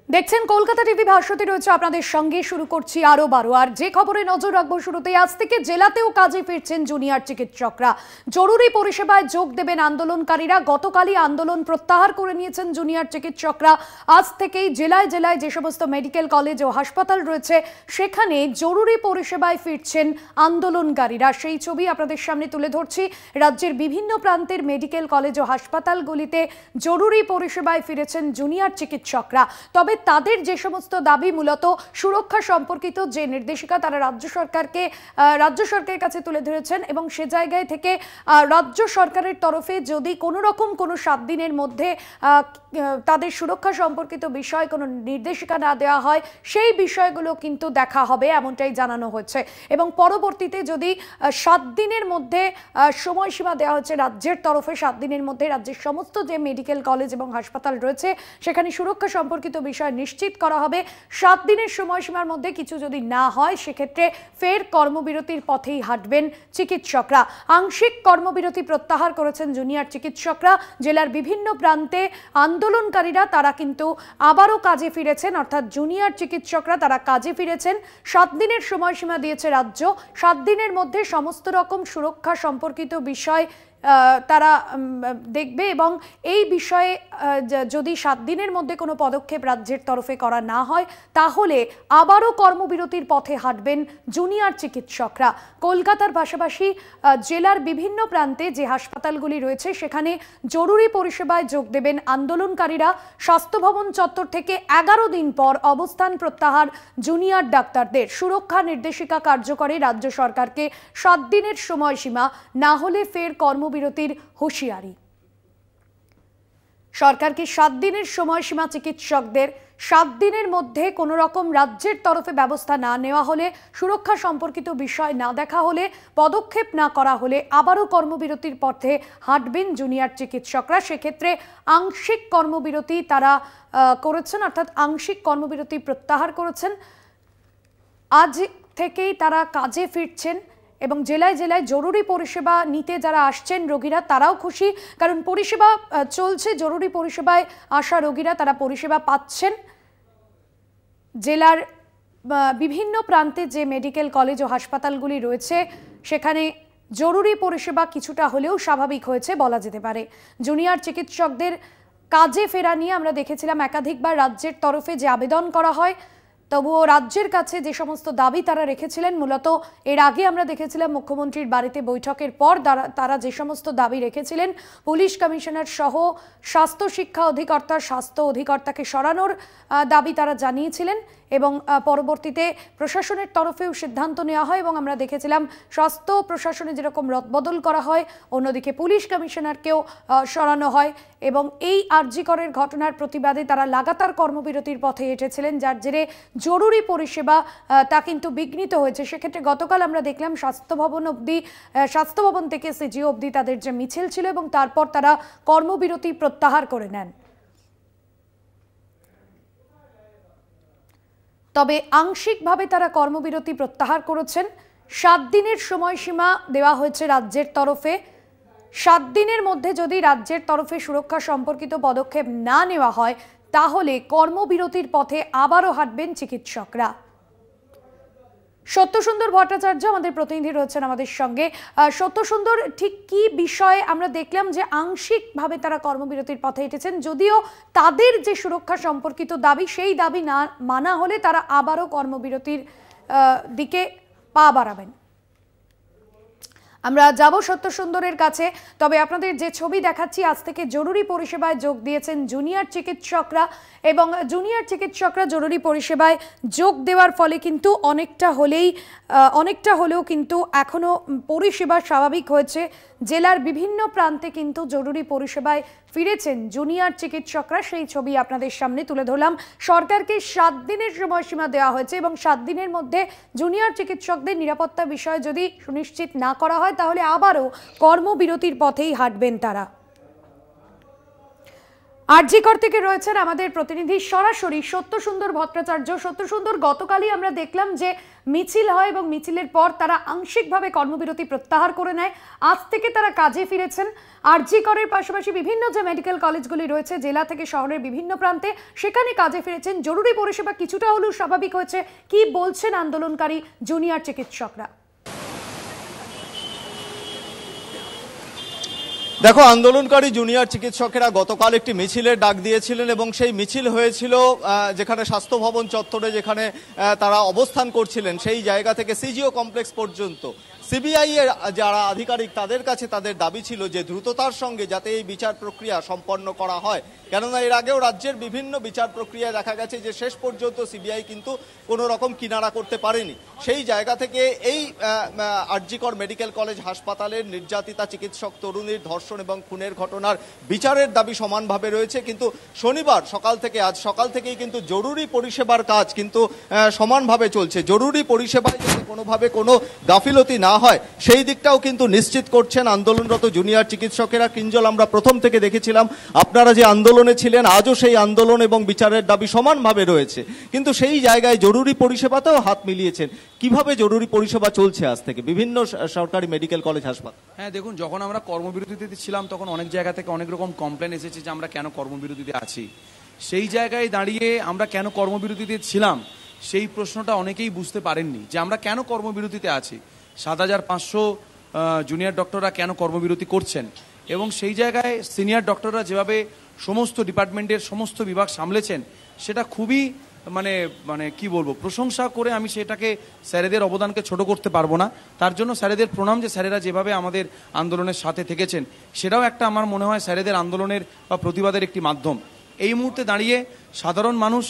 দেখছেন কলকাতা টিভি, ভাস্বতী রয়েছে আপনাদের সঙ্গে। শুরু করছি আরো 12। আর যে খবরে নজর রাখবো শুরুতেই, আজ থেকে জেলাতেও কাজে ফিরছেন জুনিয়র চিকিৎসকরা। জরুরি পরিষেবায় যোগ দেবেন আন্দোলনকারীরা। গতকালই আন্দোলন প্রত্যাহার করে নিয়েছেন জুনিয়র চিকিৎসকরা। আজ থেকেই জেলায় জেলায় যে সমস্ত মেডিকেল কলেজ ও হাসপাতাল রয়েছে সেখানে জরুরি পরিষেবায় ফিরছেন আন্দোলনকারীরা। সেই ছবি আপনাদের সামনে তুলে ধরছি। রাজ্যের বিভিন্ন প্রান্তের মেডিকেল কলেজ ও হাসপাতালগুলিতে জরুরি পরিষেবায় ফিরেছেন জুনিয়র চিকিৎসকরা। তবে তাদের যে সমস্ত দাবি, মূলত সুরক্ষা সম্পর্কিত যে নির্দেশিকা, তারা রাজ্য সরকারের কাছে তুলে ধরেছেন এবং সে জায়গায় থেকে রাজ্য সরকারের তরফে যদি কোনো রকম কোনো 7 দিনের মধ্যে তাদের সুরক্ষা সম্পর্কিত বিষয় কোনো নির্দেশিকা না দেওয়া হয়, সেই বিষয়গুলো কিন্তু দেখা হবে, এমনটাই জানানো হচ্ছে। এবং পরবর্তীতে যদি 7 দিনের মধ্যে সময়সীমা দেওয়া হচ্ছে রাজ্যের তরফে, 7 দিনের মধ্যে রাজ্যের সমস্ত যে মেডিকেল কলেজ এবং হাসপাতাল রয়েছে সেখানে সুরক্ষা সম্পর্কিত বিষয় নিশ্চিত করা হবে। 7 দিনের সময়সীমার মধ্যে কিছু যদি না হয় সেক্ষেত্রে ফের কর্মবিরতির পথেই হাঁটবেন চিকিৎসকরা। আংশিক কর্মবিরতি প্রত্যাহার করেছেন জুনিয়র চিকিৎসকরা। জেলার বিভিন্ন প্রান্তে আন্দোলনকারীরা তারা কিন্তু আবারও কাজে ফিরেছেন, অর্থাৎ জুনিয়র চিকিৎসকরা তারা কাজে ফিরেছেন। 7 দিনের সময়সীমা দিয়েছে রাজ্য। 7 দিনের মধ্যে সমস্ত রকম সুরক্ষা সম্পর্কিত বিষয় তারা দেখবে এবং এই বিষয়ে যদি 7 দিনের মধ্যে কোনো পদক্ষেপ রাজ্যের তরফে করা না হয় তাহলে আবারও কর্মবিরতির পথে হাঁটবেন জুনিয়র চিকিৎসকরা। কলকাতার পাশাপাশি জেলার বিভিন্ন প্রান্তে যে হাসপাতালগুলি রয়েছে সেখানে জরুরি পরিষেবায় যোগ দেবেন আন্দোলনকারীরা। স্বাস্থ্য ভবন চত্বর থেকে 11 দিন পর অবস্থান প্রত্যাহার জুনিয়র ডাক্তারদের। সুরক্ষা নির্দেশিকা কার্যকরে রাজ্য সরকারকে 7 দিনের সময়সীমা, না হলে ফের কর্মবিরতির হুঁশিয়ারি। সরকারকে 7 দিনের সময়সীমা চিকিৎসকদের। 7 দিনের মধ্যে কোনো রকম রাজ্যের তরফে ব্যবস্থা না নেওয়া হলে, সুরক্ষা সম্পর্কিত বিষয় না দেখা হলে, পদক্ষেপ না করা হলে আবারও কর্মবিরতির পথে হাঁটবেন জুনিয়র চিকিৎসকরা। সেক্ষেত্রে আংশিক কর্মবিরতি তারা করেছেন, অর্থাৎ আংশিক কর্মবিরতি প্রত্যাহার করেছেন। আজ থেকেই তারা কাজে ফিরছেন এবং জেলায় জেলায় জরুরি পরিষেবা নিতে যারা আসছেন রোগীরা তারাও খুশি, কারণ পরিষেবা চলছে। জরুরি পরিষেবায় আসা রোগীরা তারা পরিষেবা পাচ্ছেন। জেলার বিভিন্ন প্রান্তে যে মেডিকেল কলেজ ও হাসপাতালগুলি রয়েছে সেখানে জরুরি পরিষেবা কিছুটা হলেও স্বাভাবিক হয়েছে বলা যেতে পারে। জুনিয়র চিকিৎসকদের কাজে ফেরা নিয়ে আমরা দেখেছিলাম একাধিকবার রাজ্যের তরফে যে আবেদন করা হয়, তবুও রাজ্যের কাছে যে সমস্ত দাবি তারা রেখেছিলেন, মূলত এর আগে আমরা দেখেছিলাম মুখ্যমন্ত্রীর বাড়িতে বৈঠকের পর তারা যে সমস্ত দাবি রেখেছিলেন, পুলিশ কমিশনার সহ স্বাস্থ্য শিক্ষা অধিকর্তা, স্বাস্থ্য অধিকর্তাকে সরানোর দাবি তারা জানিয়েছিলেন এবং পরবর্তীতে প্রশাসনের তরফেও সিদ্ধান্ত নেওয়া হয় এবং আমরা দেখেছিলাম স্বাস্থ্য প্রশাসনে যেরকম রদবদল করা হয়, অন্যদিকে পুলিশ কমিশনারকেও সরানো হয় এবং এই আরজি করের ঘটনার প্রতিবাদে তারা লাগাতার কর্মবিরতির পথে হেঁটেছিলেন, যার জেরে জরুরি পরিষেবা তা কিন্তু বিঘ্নিত হয়েছে। সেক্ষেত্রে গতকাল আমরা দেখলাম স্বাস্থ্য ভবন থেকে সিজিও অবধি তাদের যে মিছিল ছিল এবং তারপর তারা কর্মবিরতি প্রত্যাহার করে নেন। তবে আংশিকভাবে তারা কর্মবিরতি প্রত্যাহার করেছেন। 7 দিনের সময়সীমা দেওয়া হয়েছে রাজ্যের তরফে। 7 দিনের মধ্যে যদি রাজ্যের তরফে সুরক্ষা সম্পর্কিত পদক্ষেপ না নেওয়া হয় তাহলে কর্মবিরতির পথে আবারও হাঁটবেন চিকিৎসকরা। সত্যসুন্দর ভট্টাচার্য আমাদের প্রতিনিধি রয়েছেন আমাদের সঙ্গে। সত্যসুন্দর, ঠিক কি বিষয়ে আমরা দেখলাম যে আংশিকভাবে তারা কর্মবিরতির পথে হেঁটেছেন, যদিও তাদের যে সুরক্ষা সম্পর্কিত দাবি সেই দাবি না মানা হলে তারা আবারও কর্মবিরতির দিকে পা বাড়াবেন। আমরা যাব সত্যসুন্দরের কাছে। তবে আপনাদের যে ছবি দেখাচ্ছি, আজ থেকে জরুরি পরিষেবায় যোগ দিয়েছেন জুনিয়র চিকিৎসকরা এবং জুনিয়র চিকিৎসকরা জরুরি পরিষেবায় যোগ দেওয়ার ফলে কিন্তু অনেকটা হলেও কিন্তু এখনো পরিষেবা স্বাভাবিক হয়েছে। জেলার বিভিন্ন প্রান্তে কিন্তু জরুরি পরিষেবায় ফিরেছেন জুনিয়র চিকিৎসকরা। সেই ছবি আপনাদের সামনে তুলে ধরলাম। সরকারকে 7 দিনের সময়সীমা দেওয়া হয়েছে এবং 7 দিনের মধ্যে জুনিয়র চিকিৎসকদের নিরাপত্তা বিষয় যদি সুনিশ্চিত না করা হয় তাহলে আবারও কর্মবিরতির পথেই হাঁটবেন তারা। আরজিকর থেকে রয়েছেন আমাদের প্রতিনিধি সরাসরি সত্যসুন্দর ভট্টাচার্য। সত্যসুন্দর, গতকালই আমরা দেখলাম যে মিছিল হয় এবং মিছিলের পর তারা আংশিকভাবে কর্মবিরতি প্রত্যাহার করে নেয়। আজ থেকে তারা কাজে ফিরেছেন। আরজিকরের পাশাপাশি বিভিন্ন যে মেডিকেল কলেজগুলি রয়েছে জেলা থেকে শহরের বিভিন্ন প্রান্তে, সেখানে কাজে ফিরেছেন। জরুরি পরিষেবা কিছুটা হলেও স্বাভাবিক হয়েছে। কি বলছেন আন্দোলনকারী জুনিয়র চিকিৎসকরা? দেখো, আন্দোলনকারী জুনিয়র চিকিৎসকেরা গতকাল একটি মিছিলের ডাক দিয়েছিলেন এবং সেই মিছিল হয়েছিল যেখানে স্বাস্থ্য ভবন চত্বরে, যেখানে তারা অবস্থান করছিলেন সেই জায়গা থেকে সিজিও কমপ্লেক্স পর্যন্ত। সিবিআই এর যারা আধিকারিক তাদের কাছে তাদের দাবি ছিল যে দ্রুততার সঙ্গে যাতে এই বিচার প্রক্রিয়া সম্পন্ন করা হয়, কেননা এর আগেও রাজ্যের বিভিন্ন বিচার প্রক্রিয়া দেখা গেছে যে শেষ পর্যন্ত সিবিআই কিন্তু কোনো রকম কিনারা করতে পারেনি। সেই জায়গা থেকে এই আরজিকর মেডিকেল কলেজ হাসপাতালের নির্যাতিতা চিকিৎসক তরুণীর ধর্ষণ এবং খুনের ঘটনার বিচারের দাবি সমানভাবে রয়েছে। কিন্তু শনিবার সকাল থেকে, আজ সকাল থেকেই কিন্তু জরুরি পরিষেবার কাজ কিন্তু সমানভাবে চলছে। জরুরি পরিষেবায় যাতে কোনোভাবে কোনো গাফিলতি না হয় সেই দিকটাও কিন্তু নিশ্চিত করছেন আন্দোলনরত জুনিয়র চিকিৎসকেরা। কিঞ্জল, আমরা প্রথম থেকে দেখেছিলাম আপনারা যে আন্দোলনে ছিলেন, আজও সেই আন্দোলন এবং বিচারের দাবি সমানভাবে রয়েছে, কিন্তু সেই জায়গায় জরুরি পরিষেবাতেও হাত মিলিয়েছেন। কিভাবে জরুরি পরিষেবা চলছে আজ থেকে বিভিন্ন সরকারি মেডিকেল কলেজ হাসপাতাল? হ্যাঁ, দেখুন, যখন আমরা কর্মবিরতিতে ছিলাম তখন অনেক জায়গা থেকে অনেক রকম কমপ্লেন এসেছে যে আমরা কেন কর্মবিরতিতে আছি। সেই জায়গায় দাঁড়িয়ে আমরা কেন কর্মবিরতিতে ছিলাম সেই প্রশ্নটা অনেকেই বুঝতে পারেননি যে আমরা কেন কর্মবিরতিতে আছি। ৭,৫০০ জুনিয়র ডক্টররা কেন কর্মবিরতি করছেন, এবং সেই জায়গায় সিনিয়র ডক্টররা যেভাবে সমস্ত ডিপার্টমেন্টের সমস্ত বিভাগ সামলেছেন সেটা খুবই মানে কি বলবো, প্রশংসা করে আমি সেটাকে স্যারেদের অবদানকে ছোট করতে পারবো না। তার জন্য স্যারেদের প্রণাম যে স্যারেরা যেভাবে আমাদের আন্দোলনের সাথে থেকেছেন, সেটাও একটা আমার মনে হয় স্যারেদের আন্দোলনের বা প্রতিবাদের একটি মাধ্যম। এই মুহূর্তে দাঁড়িয়ে সাধারণ মানুষ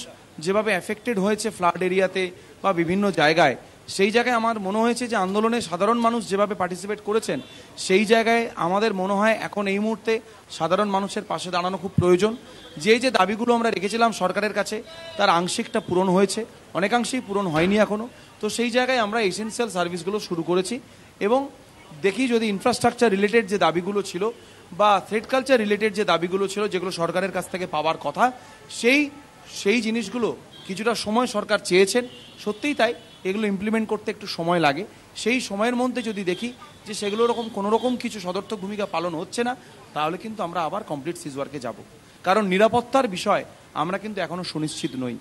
যেভাবে এফেক্টেড হয়েছে ফ্লাড এরিয়াতে বা বিভিন্ন জায়গায়, সেই জায়গায় আমার মনে হয়েছে যে আন্দোলনে সাধারণ মানুষ যেভাবে পার্টিসিপেট করেছেন, সেই জায়গায় আমাদের মনে হয় এখন এই মুহূর্তে সাধারণ মানুষের পাশে দাঁড়ানো খুব প্রয়োজন। যে দাবিগুলো আমরা রেখেছিলাম সরকারের কাছে তার আংশিকটা পূরণ হয়েছে, অনেকাংশেই পূরণ হয়নি এখনও। তো সেই জায়গায় আমরা এসেনশিয়াল সার্ভিসগুলো শুরু করেছি এবং দেখি যদি ইনফ্রাস্ট্রাকচার রিলেটেড যে দাবিগুলো ছিল বা থ্রেড কালচার রিলেটেড যে দাবিগুলো ছিল, যেগুলো সরকারের কাছ থেকে পাওয়ার কথা, সেই জিনিসগুলো কিছুটা সময় সরকার চেয়েছেন, সত্যিই তাই, এগুলো ইমপ্লিমেন্ট করতে একটু সময় লাগে। সেই সময়ের মধ্যে যদি দেখি যে সেগুলো কোনো রকম কিছু সদর্থক ভূমিকা পালন হচ্ছে না, তাহলে কিন্তু আমরা আবার কমপ্লিট সিজওয়ার্কে যাব। কারণ নিরাপত্তার বিষয় আমরা কিন্তু এখনো সুনিশ্চিত নই।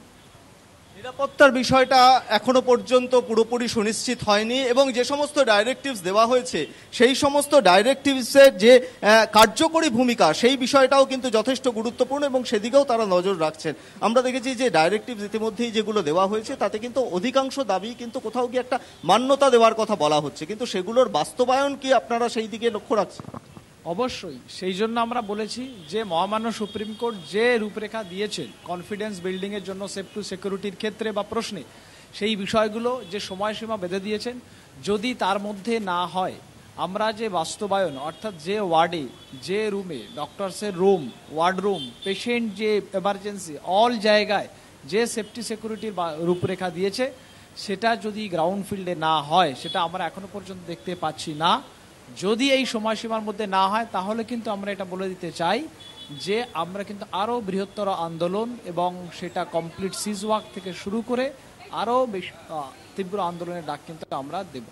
নিরাপত্তার বিষয়টা এখনো পর্যন্ত পুরোপুরি সুনিশ্চিত হয়নি এবং যে সমস্ত ডাইরেক্টিভস দেওয়া হয়েছে সেই সমস্ত ডাইরেক্টিভসের যে কার্যকরী ভূমিকা সেই বিষয়টাও কিন্তু যথেষ্ট গুরুত্বপূর্ণ এবং সেদিকেও তারা নজর রাখছেন। আমরা দেখেছি যে ডাইরেক্টিভস ইতিমধ্যেই যেগুলো দেওয়া হয়েছে তাতে কিন্তু অধিকাংশ দাবি কিন্তু কোথাও গিয়ে একটা মান্যতা দেওয়ার কথা বলা হচ্ছে, কিন্তু সেগুলোর বাস্তবায়ন কি আপনারা সেই দিকে লক্ষ্য রাখছেন? অবশ্যই, সেই জন্য আমরা বলেছি যে মহামান্য সুপ্রিম কোর্ট যে রূপরেখা দিয়েছেন কনফিডেন্স বিল্ডিংয়ের জন্য সেফটি সিকিউরিটির ক্ষেত্রে বা প্রশ্নে, সেই বিষয়গুলো যে সময়সীমা বেঁধে দিয়েছেন, যদি তার মধ্যে না হয় আমরা যে বাস্তবায়ন, অর্থাৎ যে ওয়ার্ডে, যে রুমে, ডক্টরসের রুম, ওয়ার্ড রুম, পেশেন্ট যে এমার্জেন্সি, অল জায়গায় যে সেফটি সিকিউরিটির রূপরেখা দিয়েছে, সেটা যদি গ্রাউন্ড ফিল্ডে না হয়, সেটা আমরা এখনো পর্যন্ত দেখতে পাচ্ছি না। যদি এই সময়সীমার মধ্যে না হয় তাহলে কিন্তু আমরা এটা বলে দিতে চাই যে আমরা কিন্তু আরও বৃহত্তর আন্দোলন এবং সেটা কমপ্লিট সিজওয়ার্ক থেকে শুরু করে আরও বেশি তীব্র আন্দোলনের ডাক কিন্তু আমরা দেব।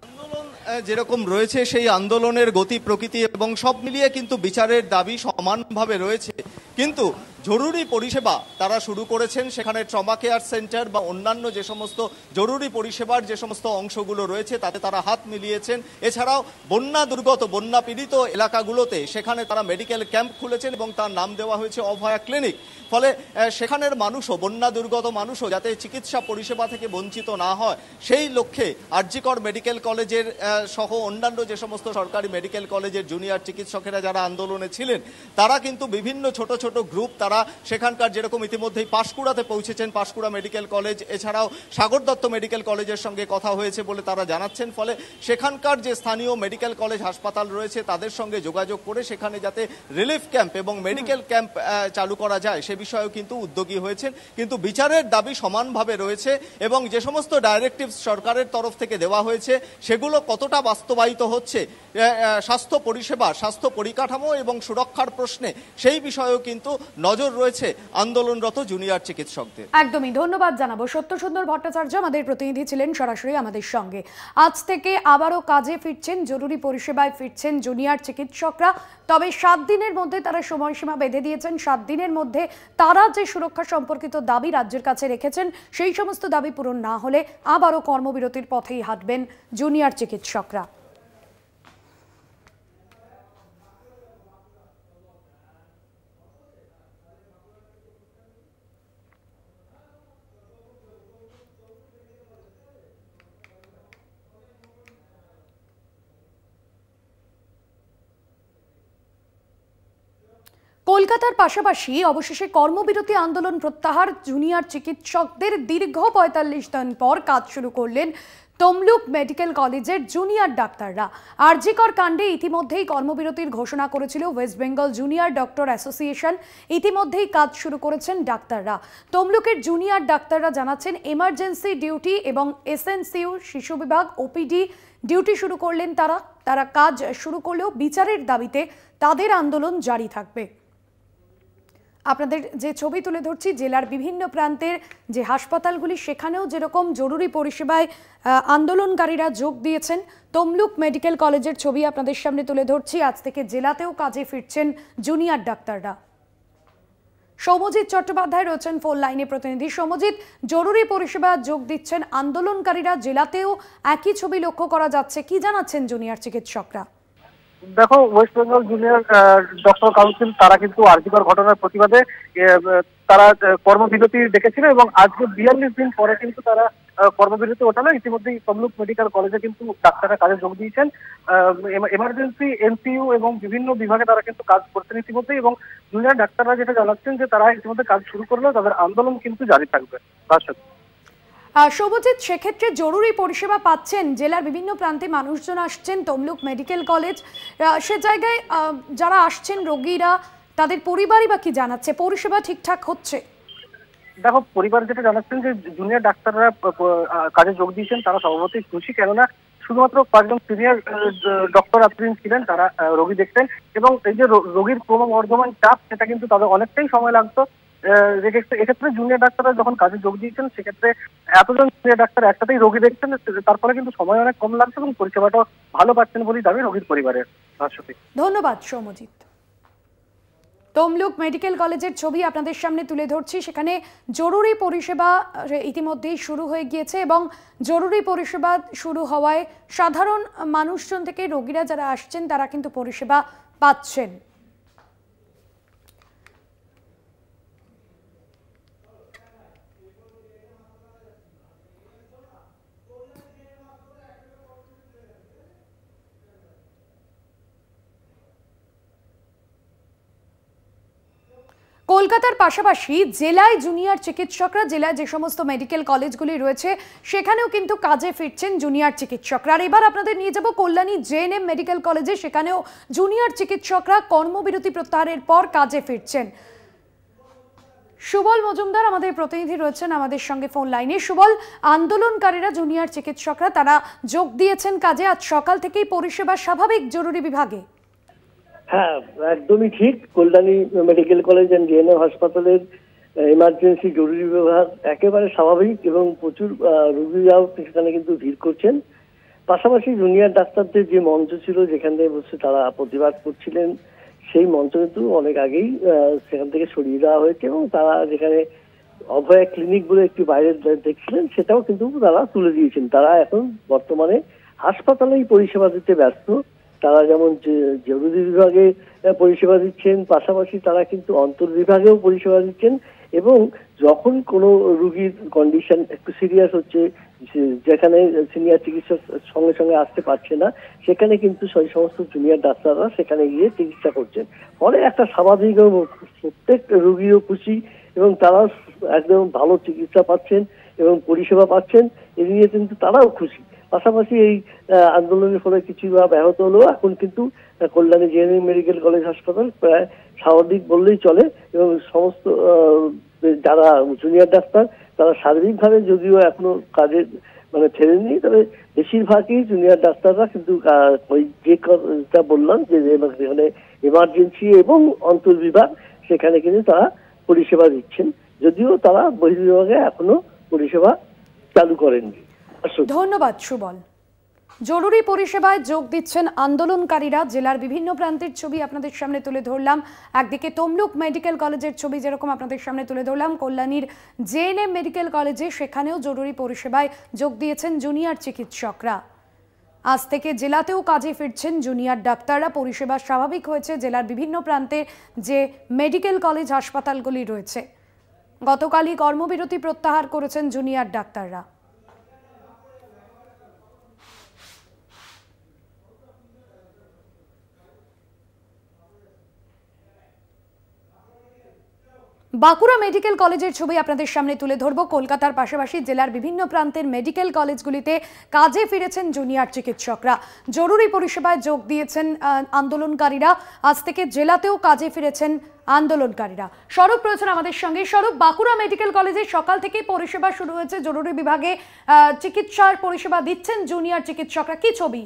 আন্দোলন যেরকম রয়েছে সেই আন্দোলনের গতি প্রকৃতি এবং সব মিলিয়ে কিন্তু বিচারের দাবি সমানভাবে রয়েছে, কিন্তু জরুরি পরিষেবা তারা শুরু করেছেন। সেখানে ট্রমা কেয়ার সেন্টার বা অন্যান্য যে সমস্ত জরুরি পরিষেবার যে সমস্ত অংশগুলো রয়েছে তাতে তারা হাত মিলিয়েছেন। এছাড়াও বন্যা দুর্গত, বন্যা পীড়িত এলাকাগুলোতে সেখানে তারা মেডিকেল ক্যাম্প খুলেছেন এবং তার নাম দেওয়া হয়েছে অভয়া ক্লিনিক। ফলে সেখানের মানুষও, বন্যা দুর্গত মানুষও যাতে চিকিৎসা পরিষেবা থেকে বঞ্চিত না হয় সেই লক্ষ্যে আরজিকর মেডিকেল কলেজের সহ অন্যান্য যে সমস্ত সরকারি মেডিকেল কলেজের জুনিয়র চিকিৎসকেরা যারা আন্দোলনে ছিলেন তারা কিন্তু বিভিন্ন ছোট ছোট গ্রুপ তারা তারা সেখানকার যেরকম ইতিমধ্যেই পাঁশকুড়াতে পৌঁছেছেন, পাঁশকুড়া মেডিকেল কলেজ এছাড়াও সাগর দত্ত মেডিকেল কলেজের সঙ্গে কথা হয়েছে বলে তারা জানাচ্ছেন। ফলে সেখানকার যে স্থানীয় মেডিকেল কলেজ হাসপাতাল রয়েছে তাদের সঙ্গে যোগাযোগ করে সেখানে যাতে রিলিফ ক্যাম্প এবং মেডিকেল ক্যাম্প চালু করা যায় সে বিষয়েও কিন্তু উদ্যোগী হয়েছেন। কিন্তু বিচারের দাবি সমানভাবে রয়েছে এবং যে সমস্ত ডাইরেক্টিভ সরকারের তরফ থেকে দেওয়া হয়েছে সেগুলো কতটা বাস্তবায়িত হচ্ছে, স্বাস্থ্য পরিষেবা, স্বাস্থ্য পরিকাঠামো এবং সুরক্ষার প্রশ্নে সেই বিষয়েও কিন্তু নজর রয়েছে আন্দোলনরত জুনিয়র চিকিৎসকদের। একদমই ধন্যবাদ জানাবো। সত্যসুন্দর ভট্টাচার্য আমাদের প্রতিনিধি ছিলেন সরাসরি আমাদের সঙ্গে। আজ থেকে আবারও কাজে ফিরছেন, জরুরি পরিষেবায় ফিরছেন জুনিয়র চিকিৎসকরা। তবে 7 দিনের মধ্যে তারা সময়সীমা বেঁধে দিয়েছেন। 7 দিনের মধ্যে তারা যে সুরক্ষা সম্পর্কিত দাবি রাজ্যের কাছে রেখেছেন সেই সমস্ত দাবি পূরণ না হলে আবারও কর্মবিরতির পথেই হাঁটবেন জুনিয়র চিকিৎসকরা। কলকাতার পাশাপাশি অবশেষে কর্মবিরতি আন্দোলন প্রত্যাহার জুনিয়র চিকিৎসকদের দীর্ঘ ৪৫ দিন পর কাজ শুরু করলেন তমলুক মেডিকেল কলেজের জুনিয়র ডাক্তাররা। আরজিকর কাণ্ডে ইতিমধ্যেই কর্মবিরতির ঘোষণা করেছিল West Bengal junior doctor association. ইতিমধ্যেই কাজ শুরু করেছেন ডাক্তাররা। তমলুকের জুনিয়র ডাক্তাররা জানাচ্ছেন এমার্জেন্সি ডিউটি এবং এসএনসিইউ শিশু বিভাগ ওপিডি ডিউটি শুরু করলেন তারা কাজ শুরু করলেও বিচারের দাবিতে তাদের আন্দোলন জারি থাকবে। আপনাদের যে ছবি তুলে ধরছি জেলার বিভিন্ন প্রান্তের যে হাসপাতালগুলি সেখানেও যেরকম জরুরি পরিষেবায় আন্দোলনকারীরা যোগ দিয়েছেন, তমলুক মেডিকেল কলেজের ছবি আপনাদের সামনে তুলে ধরছি। আজ থেকে জেলাতেও কাজে ফিরছেন জুনিয়র ডাক্তাররা। সৌমজিৎ চট্টোপাধ্যায় রয়েছেন ফোন লাইনে প্রতিনিধি। সৌমজিৎ, জরুরি পরিষেবা যোগ দিচ্ছেন আন্দোলনকারীরা, জেলাতেও একই ছবি লক্ষ্য করা যাচ্ছে, কি জানাচ্ছেন জুনিয়র চিকিৎসকরা? দেখো, West Bengal junior doctor council তারা কিন্তু আরজিকর ঘটনার প্রতিবাদে তারা কর্মবিরতি ডেকেছিল এবং আজকে ৪২ দিন পরে কিন্তু তারা কর্মবিরতি ওঠালো। ইতিমধ্যেই তমলুক মেডিকেল কলেজে কিন্তু ডাক্তাররা কাজে যোগ দিয়েছেন। এমার্জেন্সি, এনসিইউ এবং বিভিন্ন বিভাগে তারা কিন্তু কাজ করছেন ইতিমধ্যেই এবং জুনিয়র ডাক্তাররা যেটা জানাচ্ছেন যে তারা ইতিমধ্যে কাজ শুরু করলেও তাদের আন্দোলন কিন্তু জারি থাকবে। শুভজিৎ, সেক্ষেত্রে জরুরি পরিষেবা পাচ্ছেন, জেলার বিভিন্ন প্রান্তে মানুষজন আসছেন তমলুক মেডিকেল কলেজ, সে জায়গায় যারা আসছেন রোগীরা তাদের পরিবারই বা কি জানাচ্ছে, পরিষেবা ঠিকঠাক হচ্ছে? দেখো, পরিবার যেটা জানাচ্ছেন যে জুনিয়র ডাক্তাররা কাজে যোগ দিয়েছেন তারা স্বভাবতই খুশি, কেননা শুধুমাত্র কয়েকজন সিনিয়র ডক্টর এতদিন ছিলেন তারা রোগী দেখতেন এবং এই যে রোগীর ক্রমবর্ধমান চাপ সেটা কিন্তু তাদের অনেকটাই সময় লাগতো। এক্ষেত্রে জুনিয়র ডাক্তাররা যখন কাজে যোগ দিয়েছেন সেক্ষেত্রে এতজন জুনিয়র ডাক্তার একসাথেই রোগী দেখছেন, তার ফলে কিন্তু সময় অনেক কম লাগছে এবং পরিষেবাটা ভালো পাচ্ছেন বলেই দাবি রোগীর পরিবারের। ধন্যবাদ সৌমজিৎ। তমলুক মেডিকেল কলেজের ছবি আপনাদের সামনে তুলে ধরছি। সেখানে জরুরি পরিষেবা ইতিমধ্যেই শুরু হয়ে গিয়েছে এবং জরুরি পরিষেবা শুরু হওয়ায় সাধারণ মানুষজন থেকে রোগীরা যারা আসছেন তারা কিন্তু পরিষেবা পাচ্ছেন। কলকাতার পাশাপাশি জেলায় জুনিয়র চিকিৎসকরা, জেলায় যে সমস্ত মেডিকেল কলেজগুলি রয়েছে সেখানেও কিন্তু কাজে ফিরছেন জুনিয়র চিকিৎসকরা। আর এবার আপনাদের নিয়ে যাব কল্যাণী জেএনএম মেডিকেল কলেজে, সেখানেও জুনিয়র চিকিৎসকরা কর্মবিরতি প্রত্যাহারের পর কাজে ফিরছেন। সুবল মজুমদার আমাদের প্রতিনিধি রয়েছেন আমাদের সঙ্গে ফোন লাইনে। সুবল, আন্দোলনকারীরা জুনিয়র চিকিৎসকরা তারা যোগ দিয়েছেন কাজে, আজ সকাল থেকেই পরিষেবা স্বাভাবিক জরুরি বিভাগে। হ্যাঁ, একদমই ঠিক। Kalyani medical college and GNM হাসপাতালের ইমার্জেন্সি জরুরি বিভাগ একেবারে স্বাভাবিক এবং প্রচুর রোগীরাও সেখানে কিন্তু ভিড় করছেন। পাশাপাশি জুনিয়র ডাক্তারদের যে মঞ্চ ছিল যেখানে বসে তারা প্রতিবাদ করছিলেন সেই মঞ্চ কিন্তু অনেক আগেই সেখান থেকে সরিয়ে দেওয়া হয়েছে এবং তারা যেখানে অভয়া ক্লিনিক বলে একটি বাইরে দেখছিলেন সেটাও কিন্তু তারা তুলে দিয়েছেন। তারা এখন বর্তমানে হাসপাতালেই পরিষেবা দিতে ব্যস্ত। তারা যেমন জরুরি বিভাগে পরিষেবা দিচ্ছেন, পাশাপাশি তারা কিন্তু অন্তর্বিভাগেও পরিষেবা দিচ্ছেন এবং যখন কোনো রুগীর কন্ডিশন একটু সিরিয়াস হচ্ছে যেখানে সিনিয়র চিকিৎসক সঙ্গে সঙ্গে আসতে পারছে না, সেখানে কিন্তু সেই সমস্ত জুনিয়র ডাক্তাররা সেখানে গিয়ে চিকিৎসা করছেন। ফলে একটা স্বাভাবিক এবং প্রত্যেক রোগীও খুশি এবং তারা একদম ভালো চিকিৎসা পাচ্ছেন এবং পরিষেবা পাচ্ছেন, এ নিয়ে কিন্তু তারাও খুশি। পাশাপাশি এই আন্দোলনের ফলে কিছু ব্যাহত হলেও এখন কিন্তু কল্যাণী জেএনএম মেডিকেল কলেজ হাসপাতাল প্রায় স্বাভাবিক বললেই চলে এবং সমস্ত যারা জুনিয়র ডাক্তার তারা শারীরিকভাবে যদিও এখনো কাজে ফেরেননি, তবে বেশিরভাগই জুনিয়র ডাক্তাররা কিন্তু ওই যেটা বললাম যে যেখানে এমার্জেন্সি এবং অন্তর্বিভাগ সেখানে কিন্তু তারা পরিষেবা দিচ্ছেন, যদিও তারা বহির্বিভাগে এখনো পরিষেবা চালু করেননি। ধন্যবাদ সুবল। জরুরি পরিষেবায় যোগ দিচ্ছেন আন্দোলনকারীরা। জেলার বিভিন্ন প্রান্তের ছবি আপনাদের সামনে তুলে ধরলাম। একদিকে তমলুক মেডিকেল কলেজের ছবি যেরকম আপনাদের সামনে তুলে ধরলাম, কল্যাণীর জেএনএম মেডিকেল কলেজে সেখানেও জরুরি পরিষেবায় যোগ দিয়েছেন জুনিয়র চিকিৎসকরা। আজ থেকে জেলাতেও কাজে ফিরছেন জুনিয়র ডাক্তাররা। পরিষেবা স্বাভাবিক হয়েছে জেলার বিভিন্ন প্রান্তে যে মেডিকেল কলেজ হাসপাতালগুলি রয়েছে। গতকালই কর্মবিরতি প্রত্যাহার করেছেন জুনিয়র ডাক্তাররা। বাঁকুড়া মেডিকেল কলেজের ছবি আপনাদের সামনে তুলে ধরব। কলকাতার পাশাপাশি জেলার বিভিন্ন প্রান্তের মেডিকেল কলেজগুলিতে কাজে ফিরেছেন জুনিয়র চিকিৎসকরা। জরুরি পরিষেবায় যোগ দিয়েছেন আন্দোলনকারীরা। আজ থেকে জেলাতেও কাজে ফিরেছেন আন্দোলনকারীরা। স্বরূপ রয়েছেন আমাদের সঙ্গে। স্বরূপ, বাঁকুড়া মেডিকেল কলেজে সকাল থেকেই পরিষেবা শুরু হয়েছে, জরুরি বিভাগে চিকিৎসার পরিষেবা দিচ্ছেন জুনিয়র চিকিৎসকরা, কি ছবি?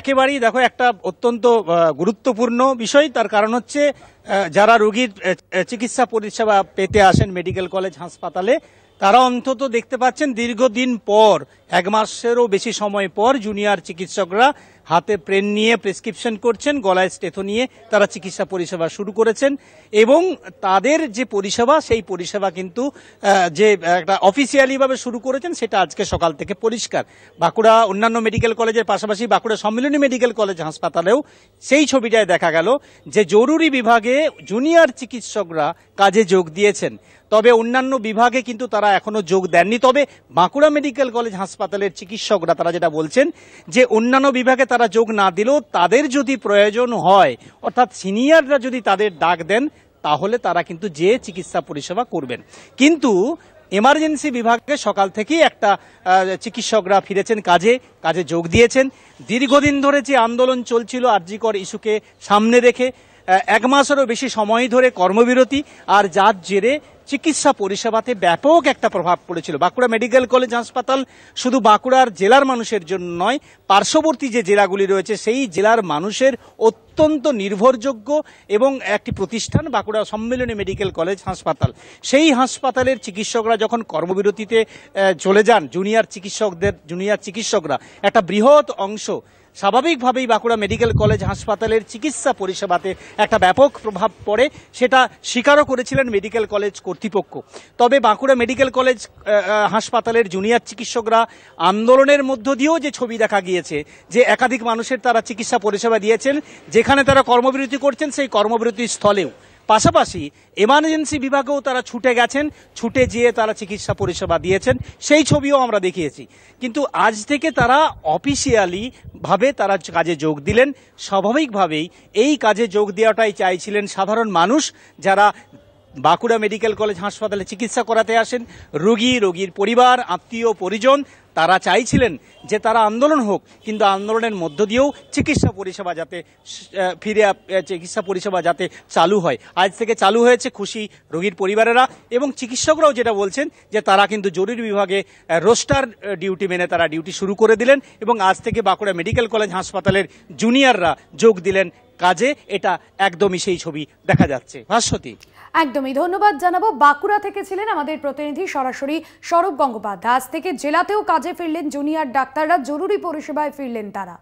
একেবারেই দেখো, একটা অত্যন্ত গুরুত্বপূর্ণ বিষয়। তার কারণ হচ্ছে যারা রোগীর চিকিৎসা পরিষেবা পেতে আসেন মেডিকেল কলেজ হাসপাতালে, তারা অন্তত দেখতে পাচ্ছেন দীর্ঘদিন পর, 1 মাসেরও বেশি সময় পর জুনিয়র চিকিৎসকরা হাতে পেন নিয়ে প্রেসক্রিপশন করছেন, গলায় স্টেথো নিয়ে তারা চিকিৎসা পরিষেবা শুরু করেছেন। এবং তাদের যে পরিষেবা, সেই পরিষেবা কিন্তু যে একটা অফিসিয়ালি ভাবে শুরু করেছেন সেটা আজকে সকাল থেকে পরিষ্কার। বাঁকুড়া অন্যান্য মেডিকেল কলেজের পাশাপাশি বাঁকুড়া সম্মিলনী মেডিকেল কলেজ হাসপাতালেও সেই ছবিটায় দেখা গেল যে জরুরি বিভাগে জুনিয়র চিকিৎসকরা কাজে যোগ দিয়েছেন। তবে অন্যান্য বিভাগে কিন্তু তারা এখনো যোগ দেননি। তবে বাঁকুড়া মেডিকেল কলেজ হাসপাতালের চিকিৎসকরা তারা যেটা বলছেন যে অন্যান্য বিভাগে তারা যোগ না দিলেও তাদের যদি প্রয়োজন হয়, অর্থাৎ সিনিয়ররা যদি তাদের ডাক দেন, তাহলে তারা কিন্তু যে চিকিৎসা পরিষেবা করবেন। কিন্তু এমার্জেন্সি বিভাগে সকাল থেকেই একটা চিকিৎসকরা ফিরেছেন কাজে যোগ দিয়েছেন। দীর্ঘদিন ধরে যে আন্দোলন চলছিল আরজিকর ইস্যুকে সামনে রেখে 1 মাসেরও বেশি সময় ধরে কর্মবিরতি, আর যার জেরে চিকিৎসা পরিষেবাতে ব্যাপক একটা প্রভাব পড়েছিল। বাঁকুড়া মেডিকেল কলেজ হাসপাতাল শুধু বাঁকুড়ার জেলার মানুষের জন্য নয়, পার্শ্ববর্তী যে জেলাগুলি রয়েছে সেই জেলার মানুষের অত্যন্ত নির্ভরযোগ্য এবং একটি প্রতিষ্ঠান বাঁকুড়া সম্মিলনী মেডিকেল কলেজ হাসপাতাল। সেই হাসপাতালের চিকিৎসকরা যখন কর্মবিরতিতে চলে যান, জুনিয়র চিকিৎসকরা একটা বৃহৎ অংশ, স্বাভাবিকভাবেই বাঁকুড়া মেডিকেল কলেজ হাসপাতালের চিকিৎসা পরিষেবাতে একটা ব্যাপক প্রভাব পড়ে, সেটা স্বীকারও করেছিলেন মেডিকেল কলেজ কর্তৃপক্ষ। তবে বাঁকুড়া মেডিকেল কলেজ হাসপাতালের জুনিয়র চিকিৎসকরা আন্দোলনের মধ্য দিয়েও যে ছবি দেখা গিয়েছে যে একাধিক মানুষের তারা চিকিৎসা পরিষেবা দিয়েছেন, যেখানে তারা কর্মবিরতি করছেন সেই কর্মবিরতির স্থলেও পাশাপাশি এমার্জেন্সি বিভাগেও তারা ছুটে গেছেন, ছুটে যেয়ে তারা চিকিৎসা পরিষেবা দিয়েছেন, সেই ছবিও আমরা দেখিয়েছি। কিন্তু আজ থেকে তারা অফিসিয়ালি ভাবে তারা কাজে যোগ দিলেন। স্বাভাবিকভাবেই এই কাজে যোগ দেওয়াটাই চাইছিলেন সাধারণ মানুষ, যারা বাঁকুড়া মেডিকেল কলেজ হাসপাতালে চিকিৎসা করাতে আসেন, রোগীর পরিবার, আত্মীয় পরিজন, তারা চাইছিলেন যে তারা আন্দোলন হোক, কিন্তু আন্দোলনের মধ্য দিয়েও চিকিৎসা পরিষেবা যাতে চালু হয়। আজ থেকে চালু হয়েছে, খুশি রোগীর পরিবারেরা এবং চিকিৎসকরাও যেটা বলছেন যে তারা কিন্তু জরুরি বিভাগে রোস্টার ডিউটি মেনে তারা ডিউটি শুরু করে দিলেন এবং আজ থেকে বাঁকুড়া মেডিকেল কলেজ হাসপাতালের জুনিয়ররা যোগ দিলেন কাজে। এটা একদমই সেই ছবি দেখা যাচ্ছে। ভাস্বতী, একদমই ধন্যবাদ জানাবো। বাঁকুড়া থেকে ছিলেন আমাদের প্রতিনিধি সরাসরি স্বরূপ গঙ্গোপাধ্যায়। আজ থেকে জেলাতেও কাজে ফিরলেন জুনিয়র ডাক্তাররা, জরুরি পরিষেবায় ফিরলেন তারা।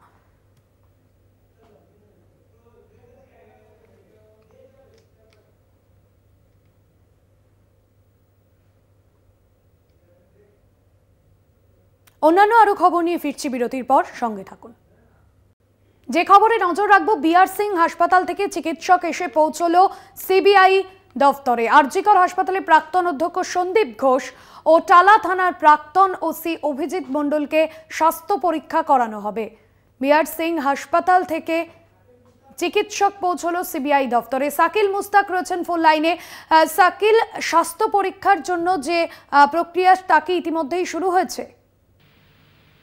অন্যান্য আরো খবর নিয়ে ফিরছি বিরতির পর, সঙ্গে থাকুন। যে খবরে নজর রাখবো, বিআর সিং হাসপাতাল থেকে চিকিৎসক এসে পৌঁছলো সিবিআই দফতরে। আরজিকর হাসপাতালে প্রাক্তন অধ্যক্ষ সন্দীপ ঘোষ ও টালা থানার প্রাক্তন ওসি অভিজিৎ মণ্ডলকে স্বাস্থ্য পরীক্ষা করানো হবে। বিআর সিং হাসপাতাল থেকে চিকিৎসক পৌঁছলো সিবিআই দফতরে। সাকিল মুস্তাক রয়েছেন ফোন লাইনে। সাকিল, স্বাস্থ্য পরীক্ষার জন্য যে প্রক্রিয়া তা কি ইতিমধ্যেই শুরু হয়েছে?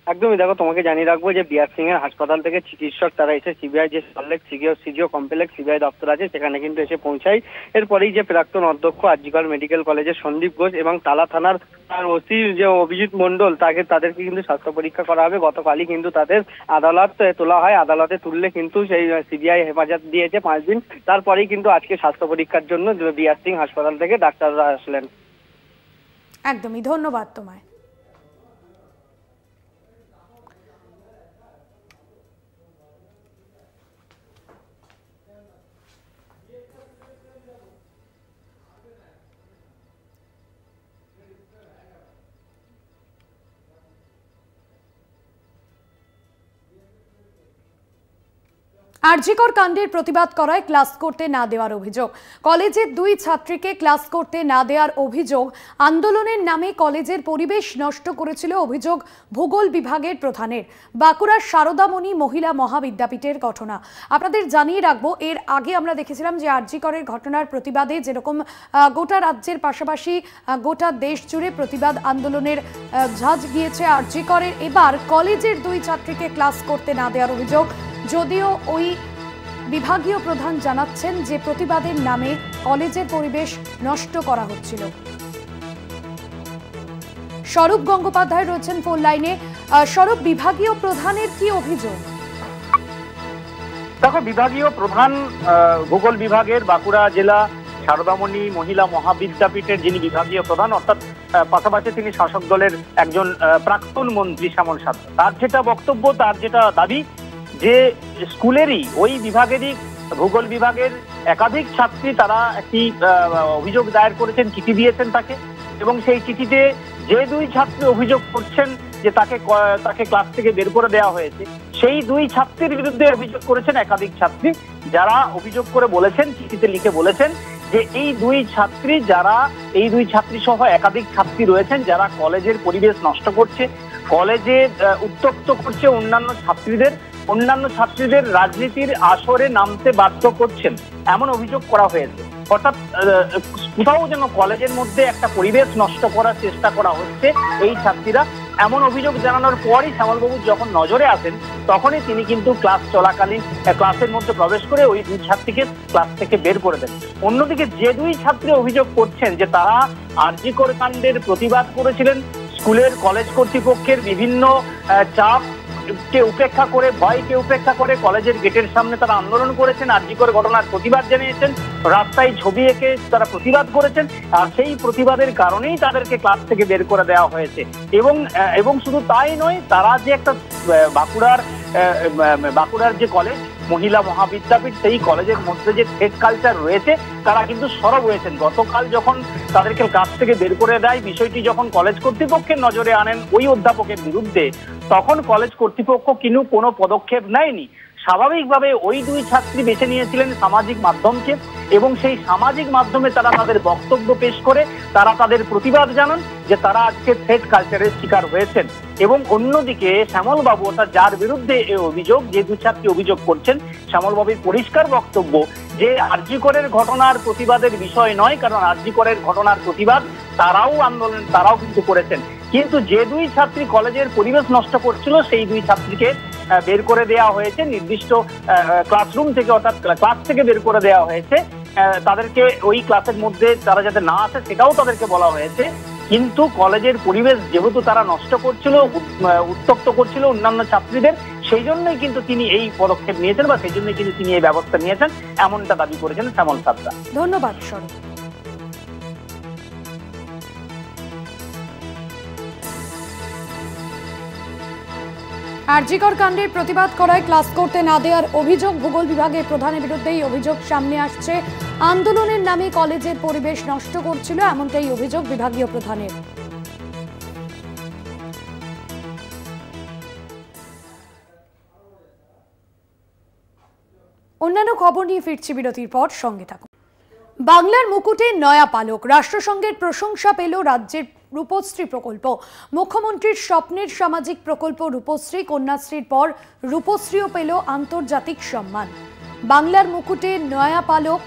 একদমই, দেখো তোমাকে জানিয়ে রাখবো যে বিআর সিং এর হাসপাতাল থেকে চিকিৎসক তারা এসে সিবিআই যে সল্টলেক সিজিও কমপ্লেক্স সিবিআই দপ্তর আছে সেখানে কিন্তু এসে পৌঁছায়। এরপরেই যে প্রাক্তন অধ্যক্ষ আরজিকর মেডিকেল কলেজের সন্দীপ ঘোষ এবং টালা থানার ওসি যে অভিজিৎ মণ্ডল তাদেরকে কিন্তু স্বাস্থ্য পরীক্ষা করা হবে। গতকালই কিন্তু তাদের আদালত তোলা হয়। আদালতে তুললে কিন্তু সেই সিবিআই হেফাজত দিয়েছে 5 দিন। তারপরেই কিন্তু আজকে স্বাস্থ্য পরীক্ষার জন্য বিআর সিং হাসপাতাল থেকে ডাক্তাররা আসলেন। একদমই, ধন্যবাদ তোমায়। আরজিকর কাণ্ডের প্রতিবাদ করায় ক্লাস করতে না দেওয়ার অভিযোগ। কলেজের 2 ছাত্রীকে ক্লাস করতে না দেওয়ার অভিযোগ। আন্দোলনের নামে কলেজের পরিবেশ নষ্ট করেছিল অভিযোগ ভূগোল বিভাগের প্রধানের। বাঁকুড়ার শারদামণি মহিলা মহাবিদ্যাপীঠের ঘটনা আপনাদের জানিয়ে রাখবো। এর আগে আমরা দেখেছিলাম যে আরজিকরের ঘটনার প্রতিবাদে যেরকম গোটা রাজ্যের পাশাপাশি গোটা দেশ জুড়ে প্রতিবাদ আন্দোলনের ঝাঁজ গিয়েছে আরজিকরের। এবার কলেজের 2 ছাত্রীকে ক্লাস করতে না দেওয়ার অভিযোগ। যদিও ওই বিভাগীয় প্রধান জানাচ্ছেন যে প্রতিবাদের নামে কলেজের পরিবেশ নষ্ট করা হচ্ছিল। স্বরূপ গঙ্গোপাধ্যায় রয়েছেন ফোন লাইনে। স্বরূপ, বিভাগীয় প্রধানের কি অভিযোগ? দেখো, বিভাগীয় প্রধান ভূগোল বিভাগের বাঁকুড়া জেলা শারদামণি মহিলা মহাবিদ্যাপীঠের যিনি বিভাগীয় প্রধান, অর্থাৎ পাশাপাশি তিনি শাসক দলের একজন প্রাক্তন মন্ত্রী শ্যামল সাঁতরা, তার যেটা বক্তব্য, তার যেটা দাবি যে স্কুলেরই ওই বিভাগেরই ভূগোল বিভাগের একাধিক ছাত্রী তারা একটি অভিযোগ দায়ের করেছেন, চিঠি দিয়েছেন তাকে, এবং সেই চিঠিতে যে 2 ছাত্রী অভিযোগ করছেন যে তাকে ক্লাস থেকে বের করে দেওয়া হয়েছে, সেই 2 ছাত্রীর বিরুদ্ধে অভিযোগ করেছেন একাধিক ছাত্রী, যারা অভিযোগ করে বলেছেন, চিঠিতে লিখে বলেছেন যে এই 2 ছাত্রী সহ একাধিক ছাত্রী রয়েছেন যারা কলেজের পরিবেশ নষ্ট করছে, কলেজে উত্ত্যক্ত করছে, অন্যান্য ছাত্রীদের রাজনীতির আসরে নামতে বাধ্য করছেন, এমন অভিযোগ করা হয়েছে। অর্থাৎ কোথাও যেন কলেজের মধ্যে একটা পরিবেশ নষ্ট করার চেষ্টা করা হচ্ছে এই ছাত্রীরা, এমন অভিযোগ জানানোর পরই শ্যামলবাবু যখন নজরে আসেন তখনই তিনি কিন্তু ক্লাস চলাকালীন ক্লাসের মধ্যে প্রবেশ করে ওই 2 ছাত্রীকে ক্লাস থেকে বের করে দেন। অন্যদিকে যে 2 ছাত্রী অভিযোগ করছেন যে তারা আরজিকর কাণ্ডের প্রতিবাদ করেছিলেন, স্কুলের কলেজ কর্তৃপক্ষের বিভিন্ন চাপকে উপেক্ষা করে, ভয়কে উপেক্ষা করে কলেজের গেটের সামনে তারা আন্দোলন করেছেন, আরজিকর ঘটনার প্রতিবাদ জানিয়েছেন, রাস্তায় ছবি এঁকে তারা প্রতিবাদ করেছেন, আর সেই প্রতিবাদের কারণেই তাদেরকে ক্লাস থেকে বের করে দেওয়া হয়েছে। এবং শুধু তাই নয়, তারা যে একটা বাঁকুড়ার যে কলেজ মহিলা মহাবিদ্যাপীঠ, সেই কলেজের মধ্যে যে থ্রেড কালচার রয়েছে তারা কিন্তু সরব হয়েছেন। গতকাল যখন তাদেরকে ক্লাস থেকে বের করে দেয়, বিষয়টি যখন কলেজ কর্তৃপক্ষের নজরে আনেন ওই অধ্যাপকের বিরুদ্ধে, তখন কলেজ কর্তৃপক্ষ কিন্তু কোনো পদক্ষেপ নেয়নি। স্বাভাবিকভাবে ওই 2 ছাত্রী বেছে নিয়েছিলেন সামাজিক মাধ্যমকে, এবং সেই সামাজিক মাধ্যমে তারা তাদের বক্তব্য পেশ করে তারা তাদের প্রতিবাদ জানান যে তারা আজকে থ্রেড কালচারের শিকার হয়েছেন। এবং অন্যদিকে শ্যামলবাবু, অর্থাৎ যার বিরুদ্ধে এই অভিযোগ, যে 2 ছাত্রী অভিযোগ করছেন, শ্যামলবাবুর পরিষ্কার বক্তব্য যে আরজিকরের ঘটনার প্রতিবাদের বিষয় নয়, কারণ আরজিকরের ঘটনার প্রতিবাদ তারাও কিন্তু করেছেন, কিন্তু যে 2 ছাত্রী কলেজের পরিবেশ নষ্ট করছিল সেই 2 ছাত্রীকে বের করে দেওয়া হয়েছে নির্দিষ্ট ক্লাসরুম থেকে, অর্থাৎ ক্লাস থেকে বের করে দেওয়া হয়েছে। তাদেরকে ওই ক্লাসের মধ্যে তারা যাতে না আসে সেটাও তাদেরকে বলা হয়েছে, কিন্তু কলেজের পরিবেশ যেহেতু তারা নষ্ট করছিল, উত্তক্ত করছিল অন্যান্য ছাত্রীদের, সেই জন্যই কিন্তু তিনি এই পদক্ষেপ নিয়েছেন বা সেই জন্যই কিন্তু তিনি এই ব্যবস্থা নিয়েছেন, এমনটা দাবি করেছেন শ্যামল সাঁতরা। ধন্যবাদ স্বরূপ। আরজিকর কাণ্ডের প্রতিবাদ করায় ক্লাস করতে না দেওয়ার অভিযোগ ভূগোল বিভাগের প্রধানের বিরুদ্ধেই অভিযোগ সামনে আসছে। আন্দোলনের নামে কলেজের পরিবেশ নষ্ট করছিল, এমনটাই অভিযোগ বিভাগীয় প্রধানের। অন্যান্য খবর নিয়ে ফিরছি বিরতির পর, সঙ্গে থাকুন। বাংলার মুকুটে নয়া পালক, রাষ্ট্রসংঘের প্রশংসা পেল রাজ্যের রূপশ্রী প্রকল্প। মুখ্যমন্ত্রীর স্বপ্নের সামাজিক প্রকল্প রূপশ্রী, কন্যাশ্রীর পর রূপশ্রীও পেল আন্তর্জাতিক সম্মান। বাংলার মুকুটে নয়া পালক,